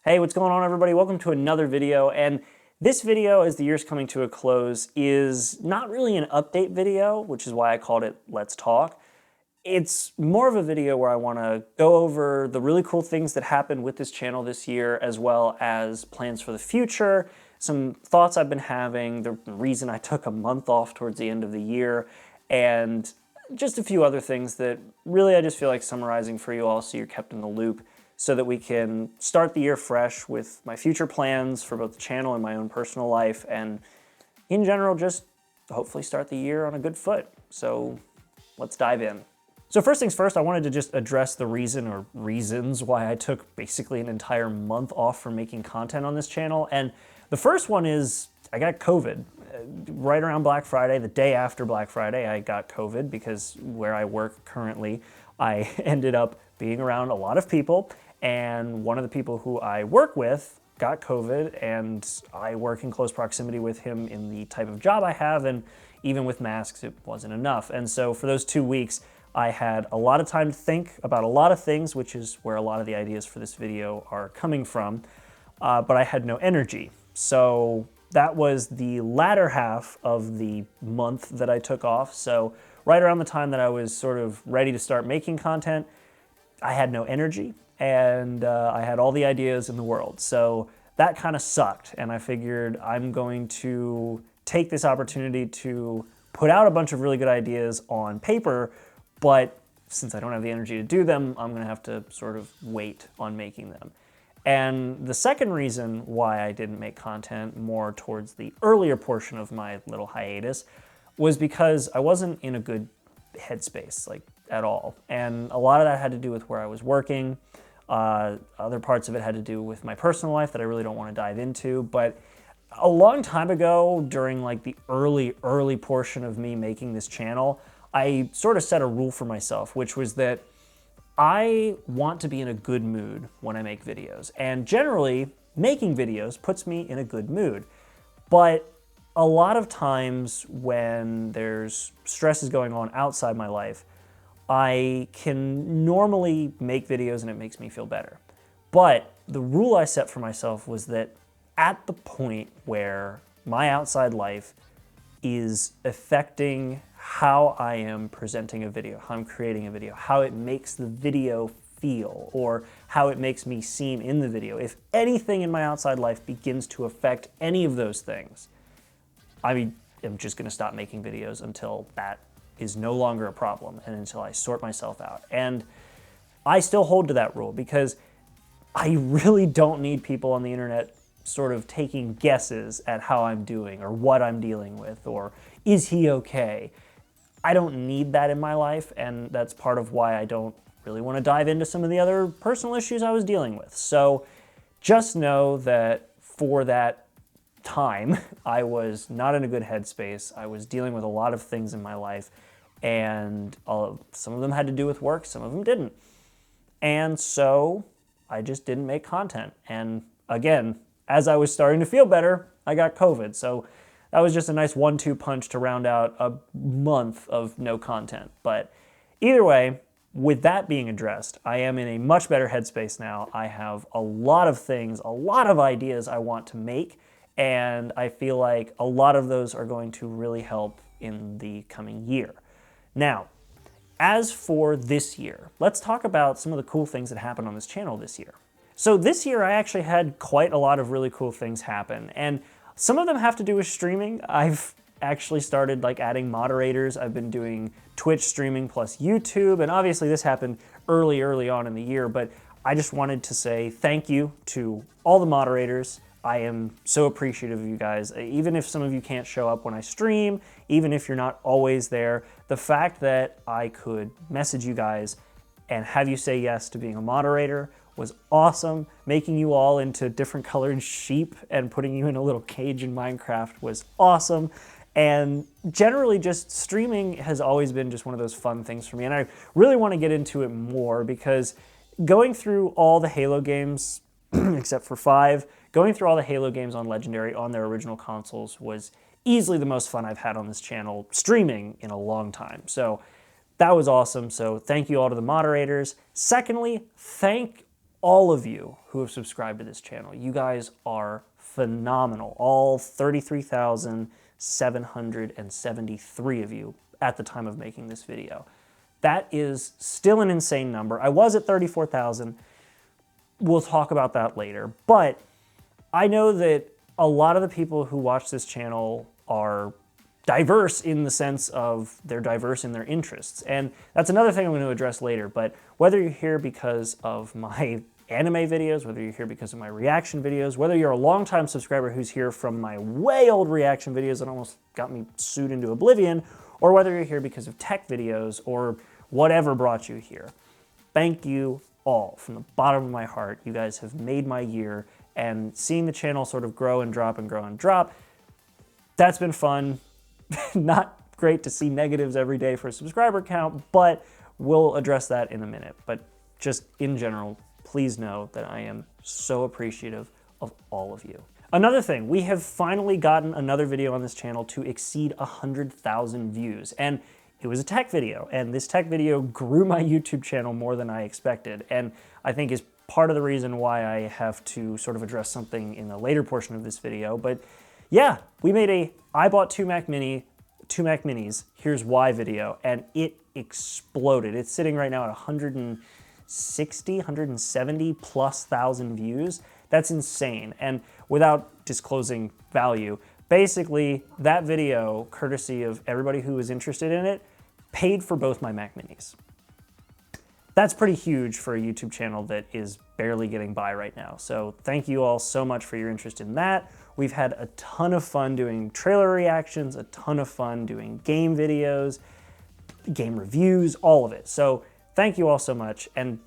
Hey, what's going on, everybody? Welcome to another video. And this video, as the year's coming to a close, is not really an update video, which is why I called it Let's Talk. It's more of a video where I want to go over the really cool things that happened with this channel this year, as well as plans for the future, some thoughts I've been having, the reason I took a month off towards the end of the year, and just a few other things that really I just feel like summarizing for you all so you're kept in the loop, so that we can start the year fresh with my future plans for both the channel and my own personal life, and in general, just hopefully start the year on a good foot. So let's dive in. So first things first, I wanted to just address the reason or reasons why I took basically an entire month off from making content on this channel. And the first one is I got COVID. Right around Black Friday, the day after Black Friday, I got COVID because where I work currently, I ended up being around a lot of people, and one of the people who I work with got COVID, and I work in close proximity with him in the type of job I have, and even with masks, it wasn't enough. And so for those 2 weeks, I had a lot of time to think about a lot of things, which is where a lot of the ideas for this video are coming from, but I had no energy. So that was the latter half of the month that I took off. So right around the time that I was sort of ready to start making content, I had no energy, and I had all the ideas in the world. So that kind of sucked, and I figured I'm going to take this opportunity to put out a bunch of really good ideas on paper, but since I don't have the energy to do them, I'm gonna have to sort of wait on making them. And the second reason why I didn't make content more towards the earlier portion of my little hiatus was because I wasn't in a good headspace, like at all. And a lot of that had to do with where I was working. Other parts of it had to do with my personal life that I really don't want to dive into. But a long time ago, during like the early portion of me making this channel, I sort of set a rule for myself, which was that I want to be in a good mood when I make videos. And generally, making videos puts me in a good mood. But a lot of times when there's stresses going on outside my life, I can normally make videos and it makes me feel better. But the rule I set for myself was that at the point where my outside life is affecting how I am presenting a video, how I'm creating a video, how it makes the video feel, or how it makes me seem in the video. If anything in my outside life begins to affect any of those things, I'm just gonna stop making videos until that is no longer a problem and until I sort myself out. And I still hold to that rule because I really don't need people on the internet sort of taking guesses at how I'm doing or what I'm dealing with or is he okay? I don't need that in my life, and that's part of why I don't really want to dive into some of the other personal issues I was dealing with. So just know that for that time, I was not in a good headspace. I was dealing with a lot of things in my life, and some of them had to do with work, some of them didn't. And so I just didn't make content. And again, as I was starting to feel better, I got COVID. So that was just a nice 1-2 punch to round out a month of no content. But either way, with that being addressed, I am in a much better headspace now. I have a lot of things, a lot of ideas I want to make, and I feel like a lot of those are going to really help in the coming year. Now, as for this year, let's talk about some of the cool things that happened on this channel this year. So this year I actually had quite a lot of really cool things happen, and some of them have to do with streaming. I've actually started like adding moderators. I've been doing Twitch streaming plus YouTube, and obviously this happened early on in the year, but I just wanted to say thank you to all the moderators. I am so appreciative of you guys. Even if some of you can't show up when I stream, even if you're not always there, the fact that I could message you guys and have you say yes to being a moderator was awesome. Making you all into different colored sheep and putting you in a little cage in Minecraft was awesome. And generally just streaming has always been just one of those fun things for me. And I really want to get into it more because going through all the Halo games, except for 5, going through all the Halo games on Legendary on their original consoles was easily the most fun I've had on this channel streaming in a long time. So that was awesome. So thank you all to the moderators. Secondly, thank all of you who have subscribed to this channel. You guys are phenomenal. All 33,773 of you at the time of making this video. That is still an insane number. I was at 34,000. We'll talk about that later. But I know that a lot of the people who watch this channel are diverse in the sense of they're diverse in their interests. And that's another thing I'm going to address later. But whether you're here because of my anime videos, whether you're here because of my reaction videos, whether you're a longtime subscriber who's here from my way old reaction videos that almost got me sued into oblivion, or whether you're here because of tech videos or whatever brought you here. Thank you all from the bottom of my heart. You guys have made my year, and seeing the channel sort of grow and drop and grow and drop, that's been fun. Not great to see negatives every day for a subscriber count, but we'll address that in a minute. But just in general, please know that I am so appreciative of all of you. Another thing, we have finally gotten another video on this channel to exceed 100,000 views, and it was a tech video, and this tech video grew my YouTube channel more than I expected, and I think is part of the reason why I have to sort of address something in the later portion of this video. But yeah, we made a I bought two Mac Minis, here's why video, and it exploded. It's sitting right now at 160, 170 plus thousand views. That's insane. And without disclosing value, basically that video, courtesy of everybody who was interested in it, paid for both my Mac Minis. That's pretty huge for a YouTube channel that is barely getting by right now. So thank you all so much for your interest in that. We've had a ton of fun doing trailer reactions, a ton of fun doing game videos, game reviews, all of it. So thank you all so much. And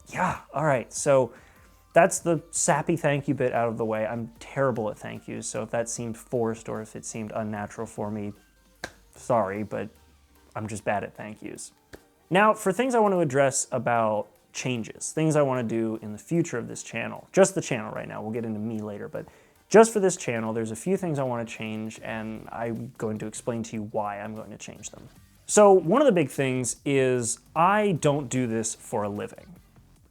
yeah, all right. So that's the sappy thank you bit out of the way. I'm terrible at thank yous, so if that seemed forced or if it seemed unnatural for me, sorry, but I'm just bad at thank yous. Now, for things I want to address about changes, things I want to do in the future of this channel, just the channel right now, we'll get into me later, but just for this channel, there's a few things I want to change, and I'm going to explain to you why I'm going to change them. So one of the big things is I don't do this for a living.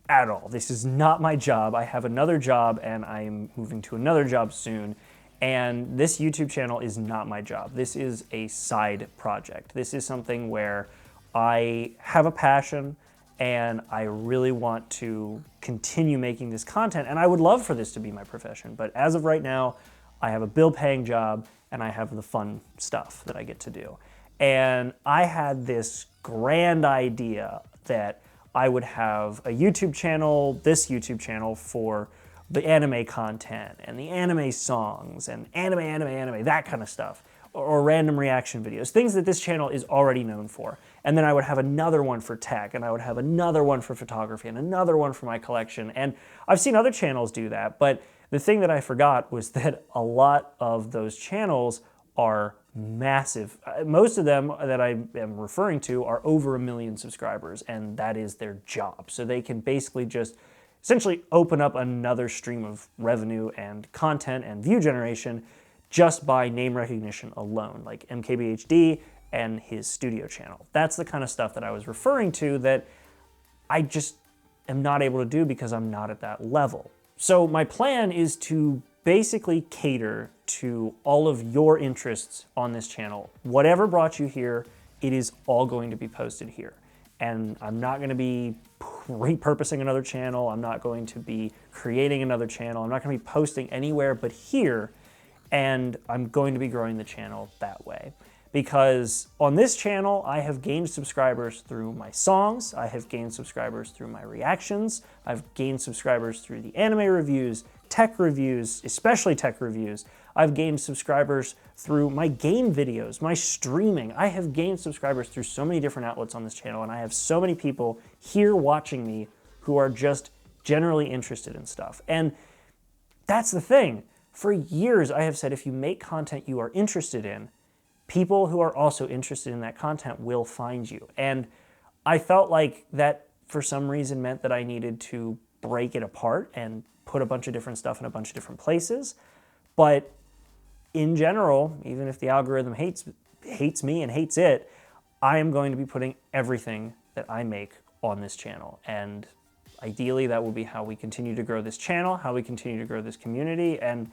At all. This is not my job. I have another job and I'm moving to another job soon. And this YouTube channel is not my job. This is a side project. This is something where I have a passion and I really want to continue making this content. And I would love for this to be my profession. But as of right now, I have a bill-paying job and I have the fun stuff that I get to do. And I had this grand idea that I would have a YouTube channel, this YouTube channel, for the anime content and the anime songs and anime, that kind of stuff, or random reaction videos, things that this channel is already known for. And then I would have another one for tech, and I would have another one for photography, and another one for my collection. And I've seen other channels do that, but the thing that I forgot was that a lot of those channels are massive. Most of them that I am referring to are over 1 million subscribers, and that is their job. So they can basically just essentially open up another stream of revenue and content and view generation just by name recognition alone, like MKBHD and his studio channel. That's the kind of stuff that I was referring to that I just am not able to do because I'm not at that level. So my plan is to basically cater to all of your interests on this channel. Whatever brought you here, it is all going to be posted here. And I'm not going to be repurposing another channel. I'm not going to be creating another channel. I'm not going to be posting anywhere but here. And I'm going to be growing the channel that way. Because on this channel, I have gained subscribers through my songs, I have gained subscribers through my reactions, I've gained subscribers through the anime reviews, tech reviews, especially tech reviews. I've gained subscribers through my game videos, my streaming. I have gained subscribers through so many different outlets on this channel, and I have so many people here watching me who are just generally interested in stuff. And that's the thing. For years, I have said if you make content you are interested in, people who are also interested in that content will find you. And I felt like that for some reason meant that I needed to break it apart and put a bunch of different stuff in a bunch of different places. But in general, even if the algorithm hates me and hates it, I am going to be putting everything that I make on this channel. And Ideally, that will be how we continue to grow this channel, how we continue to grow this community. And,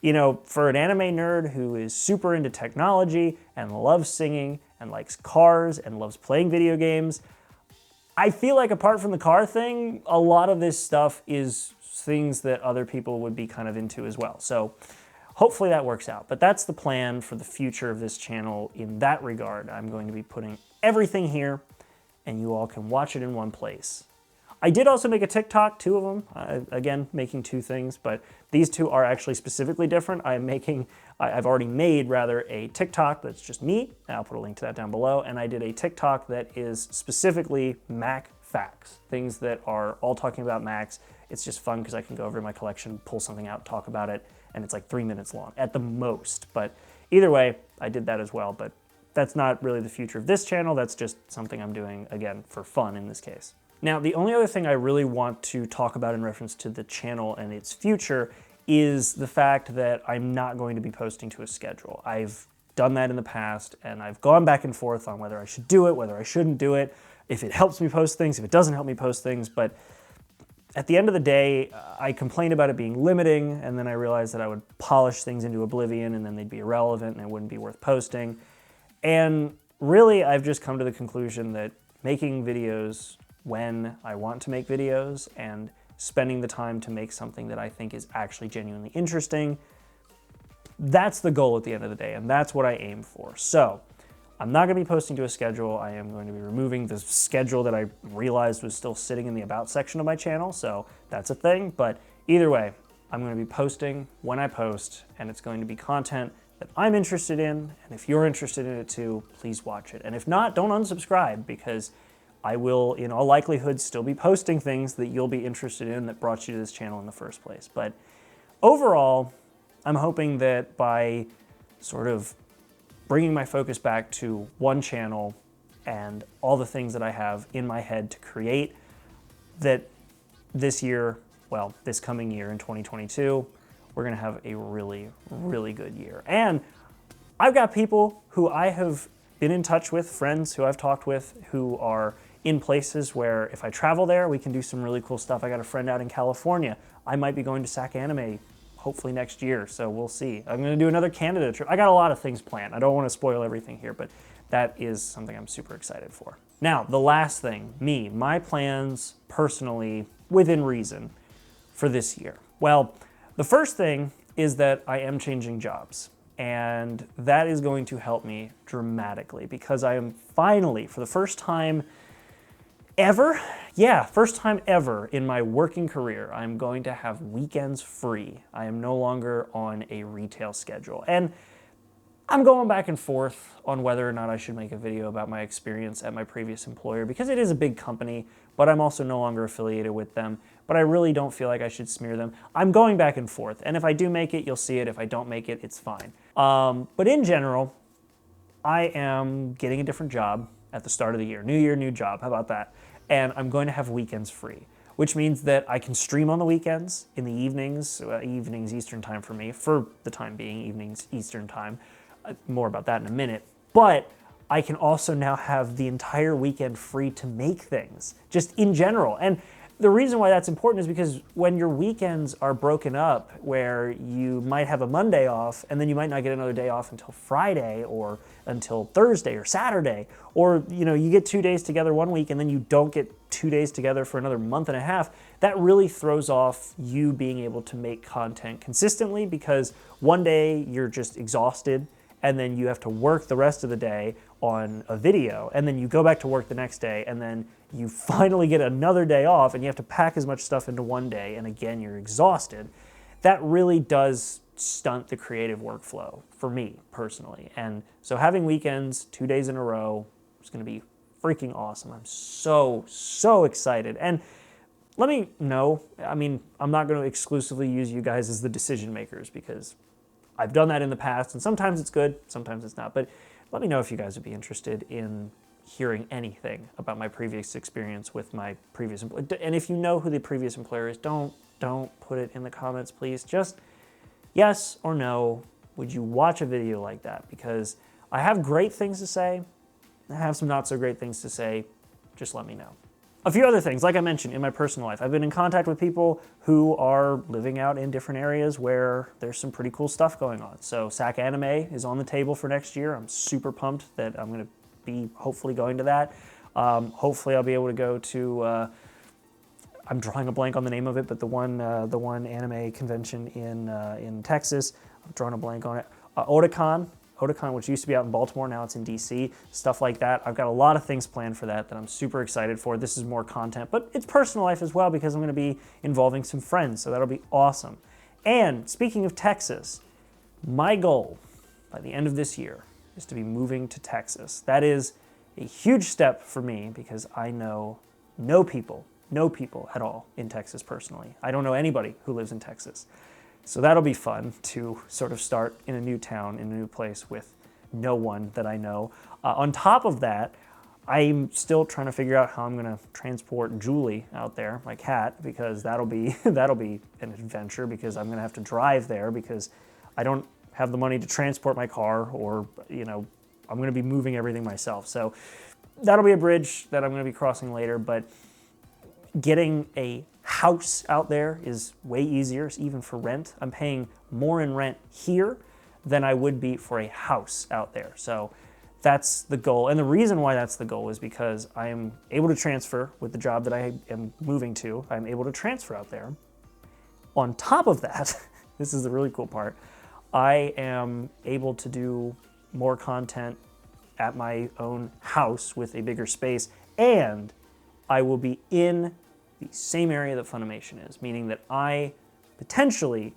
you know, for an anime nerd who is super into technology and loves singing and likes cars and loves playing video games, I feel like apart from the car thing, a lot of this stuff is things that other people would be kind of into as well. So hopefully that works out. But that's the plan for the future of this channel in that regard. I'm going to be putting everything here and you all can watch it in one place. I did also make a TikTok, 2 of them, again, making 2 things, but these 2 are actually specifically different. I've already made rather a TikTok that's just me, and I'll put a link to that down below, and I did a TikTok that is specifically Mac facts, things that are all talking about Macs. It's just fun because I can go over to my collection, pull something out, talk about it, and it's like 3 minutes long at the most. But either way, I did that as well, but that's not really the future of this channel. That's just something I'm doing, again, for fun in this case. Now, the only other thing I really want to talk about in reference to the channel and its future is the fact that I'm not going to be posting to a schedule. I've done that in the past, and I've gone back and forth on whether I should do it, whether I shouldn't do it, if it helps me post things, if it doesn't help me post things, but at the end of the day, I complained about it being limiting, and then I realized that I would polish things into oblivion, and then they'd be irrelevant, and it wouldn't be worth posting. And really, I've just come to the conclusion that making videos when I want to make videos and spending the time to make something that I think is actually genuinely interesting, that's the goal at the end of the day, and that's what I aim for. So I'm not going to be posting to a schedule. I am going to be removing the schedule that I realized was still sitting in the about section of my channel, so that's a thing. But either way, I'm going to be posting when I post, and it's going to be content that I'm interested in, and if you're interested in it too, please watch it. And if not, don't unsubscribe, because I will, in all likelihood, still be posting things that you'll be interested in that brought you to this channel in the first place. But overall, I'm hoping that by sort of bringing my focus back to one channel and all the things that I have in my head to create, that this year, well, this coming year in 2022, we're gonna have a really, really good year. And I've got people who I have been in touch with, friends who I've talked with, who are in places where if I travel there, we can do some really cool stuff. I got a friend out in California. I might be going to SAC Anime hopefully next year, so we'll see. I'm gonna do another Canada trip. I got a lot of things planned. I don't wanna spoil everything here, but that is something I'm super excited for. Now, the last thing, my plans personally, within reason, for this year. Well, the first thing is that I am changing jobs. And that is going to help me dramatically because I am finally, for the first time ever, first time ever in my working career, I'm going to have weekends free. I am no longer on a retail schedule. And I'm going back and forth on whether or not I should make a video about my experience at my previous employer because it is a big company, but I'm also no longer affiliated with them. But I really don't feel like I should smear them. I'm going back and forth. And if I do make it, you'll see it. If I don't make it, it's fine. But in general, I am getting a different job at the start of the year. New year, new job. How about that? And I'm going to have weekends free, which means that I can stream on the weekends in the evenings, evenings Eastern time for me, for the time being, evenings Eastern time. More about that in a minute. But I can also now have the entire weekend free to make things, just in general. And the reason why that's important is because when your weekends are broken up, where you might have a Monday off, and then you might not get another day off until Friday or until Thursday or Saturday, or you get 2 days together one week and then you don't get 2 days together for another month and a half, that really throws off you being able to make content consistently because one day you're just exhausted and then you have to work the rest of the day on a video, and then you go back to work the next day, and then you finally get another day off, and you have to pack as much stuff into one day, and again, you're exhausted. That really does stunt the creative workflow for me, personally. And so having weekends, 2 days in a row, is gonna be freaking awesome. I'm so excited. And let me know, I'm not gonna exclusively use you guys as the decision makers because I've done that in the past, and sometimes it's good, sometimes it's not. But let me know if you guys would be interested in hearing anything about my previous experience with my previous employer. And if you know who the previous employer is, don't put it in the comments, please. Just yes or no, would you watch a video like that? Because I have great things to say, I have some not so great things to say. Just let me know. A few other things, like I mentioned, in my personal life. I've been in contact with people who are living out in different areas where there's some pretty cool stuff going on. So SAC Anime is on the table for next year. I'm super pumped that I'm going to be hopefully going to that. Hopefully I'll be able to go to, I'm drawing a blank on the name of it, but the one anime convention in Texas. I'm drawing a blank on it. Otakon, which used to be out in Baltimore, now it's in DC, stuff like that. I've got a lot of things planned for that I'm super excited for. This is more content, but it's personal life as well because I'm going to be involving some friends, so that'll be awesome. And speaking of Texas, my goal by the end of this year is to be moving to Texas. That is a huge step for me because I know no people at all in Texas personally. I don't know anybody who lives in Texas. So that'll be fun to sort of start in a new town, in a new place with no one that I know. On top of that, I'm still trying to figure out how I'm going to transport Julie out there, my cat, because that'll be an adventure because I'm going to have to drive there because I don't have the money to transport my car or, I'm going to be moving everything myself. So that'll be a bridge that I'm going to be crossing later, but getting a house out there is way easier, even for rent. I'm paying more in rent here than I would be for a house out there. So that's the goal. And the reason why that's the goal is because I am able to transfer with the job that I am moving to. I'm able to transfer out there. On top of that, this is the really cool part, I am able to do more content at my own house with a bigger space, and I will be in the same area that Funimation is, meaning that I potentially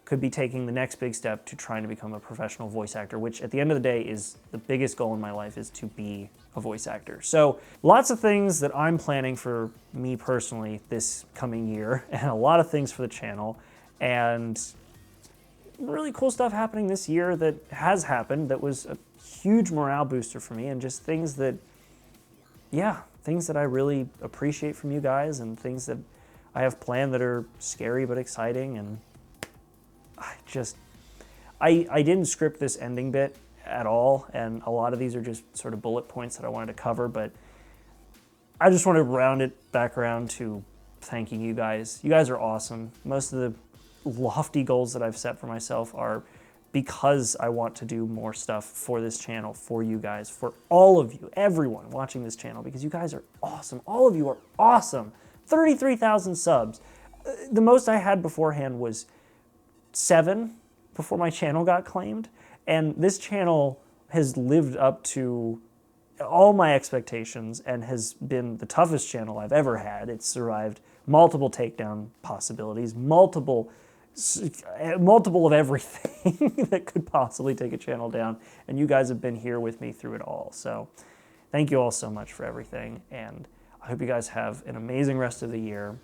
could be taking the next big step to trying to become a professional voice actor, which at the end of the day is the biggest goal in my life, is to be a voice actor. So lots of things that I'm planning for me personally this coming year, and a lot of things for the channel, and really cool stuff happening this year that has happened that was a huge morale booster for me, and just things that, things that I really appreciate from you guys, and things that I have planned that are scary but exciting. And I didn't script this ending bit at all, and a lot of these are just sort of bullet points that I wanted to cover, but I just want to round it back around to thanking you guys. You guys are awesome. Most of the lofty goals that I've set for myself are because I want to do more stuff for this channel, for you guys, for all of you, everyone watching this channel, because you guys are awesome. All of you are awesome. 33,000 subs. The most I had beforehand was 7 before my channel got claimed, and this channel has lived up to all my expectations and has been the toughest channel I've ever had. It's survived multiple takedown possibilities, multiple of everything that could possibly take a channel down, and you guys have been here with me through it all. So thank you all so much for everything, and I hope you guys have an amazing rest of the year.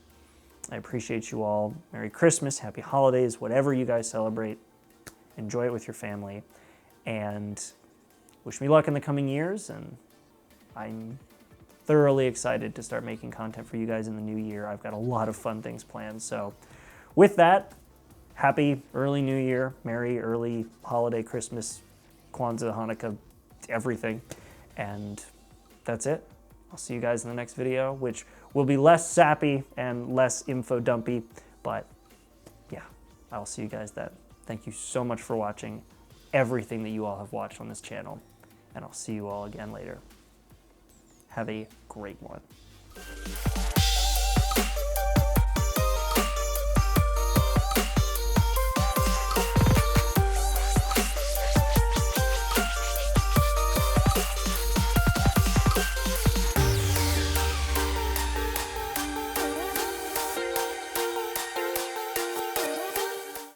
I appreciate you all. Merry Christmas, Happy Holidays, whatever you guys celebrate. Enjoy it with your family, and wish me luck in the coming years, and I'm thoroughly excited to start making content for you guys in the new year. I've got a lot of fun things planned. So with that, happy early New Year, merry early holiday, Christmas, Kwanzaa, Hanukkah, everything. And that's it. I'll see you guys in the next video, which will be less sappy and less info dumpy, but yeah, I'll see you guys then. Thank you so much for watching everything that you all have watched on this channel, and I'll see you all again later. Have a great one.